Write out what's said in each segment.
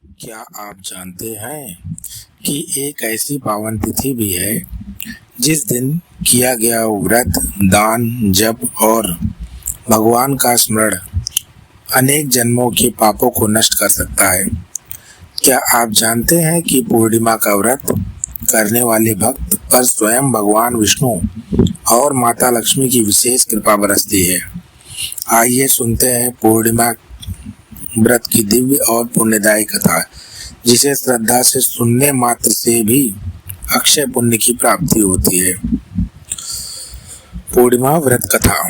क्या आप जानते हैं कि एक ऐसी पावन तिथि भी है जिस दिन किया गया व्रत, दान, जप और भगवान का स्मरण अनेक जन्मों के पापों को नष्ट कर सकता है। क्या आप जानते हैं कि पूर्णिमा का व्रत करने वाले भक्त पर स्वयं भगवान विष्णु और माता लक्ष्मी की विशेष कृपा बरसती है। आइए सुनते हैं पूर्णिमा व्रत की दिव्य और पुण्यदायी कथा, जिसे श्रद्धा से सुनने मात्र से भी अक्षय पुण्य की प्राप्ति होती है। पूर्णिमा व्रत कथा।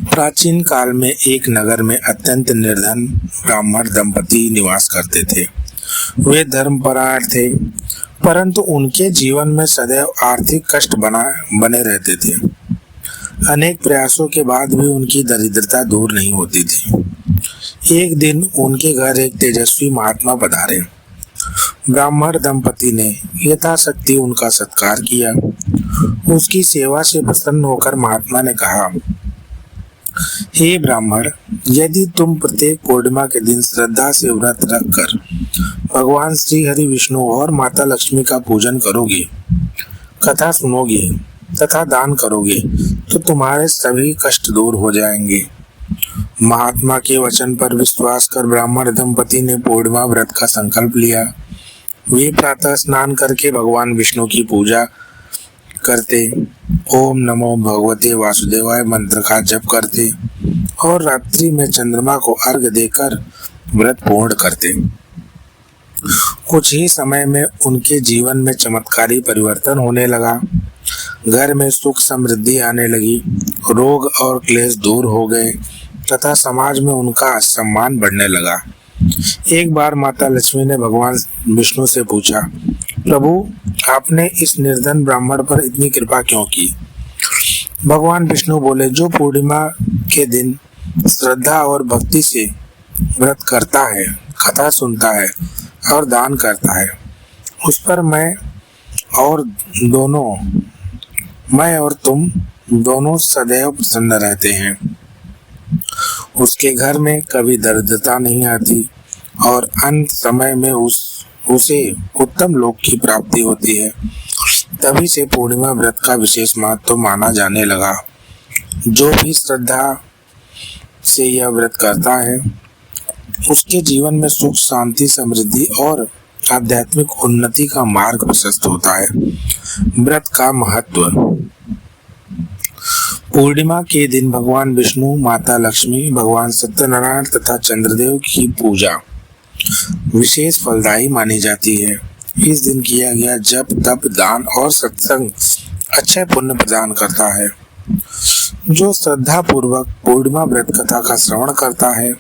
प्राचीन काल में एक नगर में अत्यंत निर्धन ब्राह्मण दंपति निवास करते थे। वे धर्मपरायण थे, परंतु उनके जीवन में सदैव आर्थिक कष्ट बने रहते थे। अनेक प्रयासों के बाद भी उनकी दरिद्रता दूर नहीं होती थी। एक दिन उनके घर एक तेजस्वी महात्मा पधारे। ब्राह्मण दंपति ने यथाशक्ति उनका सत्कार किया। उसकी सेवा से प्रसन्न होकर महात्मा ने कहा, हे ब्राह्मण, यदि तुम प्रत्येक पूर्णिमा के दिन श्रद्धा से व्रत रखकर भगवान श्री हरि विष्णु और माता लक्ष्मी का पूजन करोगे, कथा सुनोगे तथा दान करोगे, तो तुम्हारे सभी कष्ट दूर हो जाएंगे। महात्मा के वचन पर विश्वास कर ब्राह्मण दंपति ने पूर्णिमा व्रत का संकल्प लिया। वे प्रातः स्नान करके भगवान विष्णु की पूजा करते, ओम नमो भगवते वासुदेवाय मंत्र का जप करते और रात्रि में चंद्रमा को अर्घ्य देकर व्रत पूर्ण करते। कुछ ही समय में उनके जीवन में चमत्कारी परिवर्तन होने लगा। घर में सुख समृद्धि आने लगी, रोग और क्लेश दूर हो गए तथा समाज में उनका सम्मान बढ़ने लगा। एक बार माता लक्ष्मी ने भगवान विष्णु से पूछा, प्रभु, आपने इस निर्धन ब्राह्मण पर इतनी कृपा क्यों की? भगवान विष्णु बोले, जो पूर्णिमा के दिन श्रद्धा और भक्ति से व्रत करता है, कथा सुनता है और दान करता है, उस पर मैं और तुम दोनों सदैव प्रसन्न रहते हैं। उसके घर में कभी दरिद्रता नहीं आती और अंत समय में उसे उत्तम लोक की प्राप्ति होती है। तभी से पूर्णिमा व्रत का विशेष महत्व माना जाने लगा। जो भी श्रद्धा से यह व्रत करता है, उसके जीवन में सुख, शांति, समृद्धि और आध्यात्मिक उन्नति का मार्ग प्रशस्त होता है। व्रत का महत्व। पूर्णिमा के दिन भगवान विष्णु, माता लक्ष्मी, भगवान सत्यनारायण तथा चंद्रदेव की पूजा विशेष फलदायी मानी जाती है। इस दिन किया गया जप, तप, दान और सत्संग अक्षय पुण्य प्रदान करता है। जो श्रद्धा पूर्वक पूर्णिमा व्रत कथा का श्रवण करता है,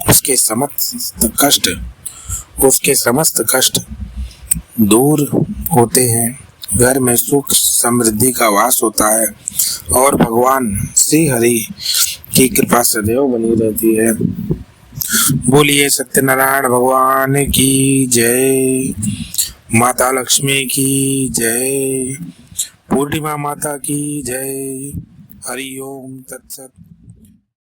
उसके समस्त कष्ट दूर होते हैं। घर में सुख समृद्धि का वास होता है और भगवान श्री हरि की कृपा सदैव बनी रहती है। बोलिए सत्यनारायण भगवान की जय, माता लक्ष्मी की जय, पूर्णिमा माता की जय। हरि ओम तत्सत।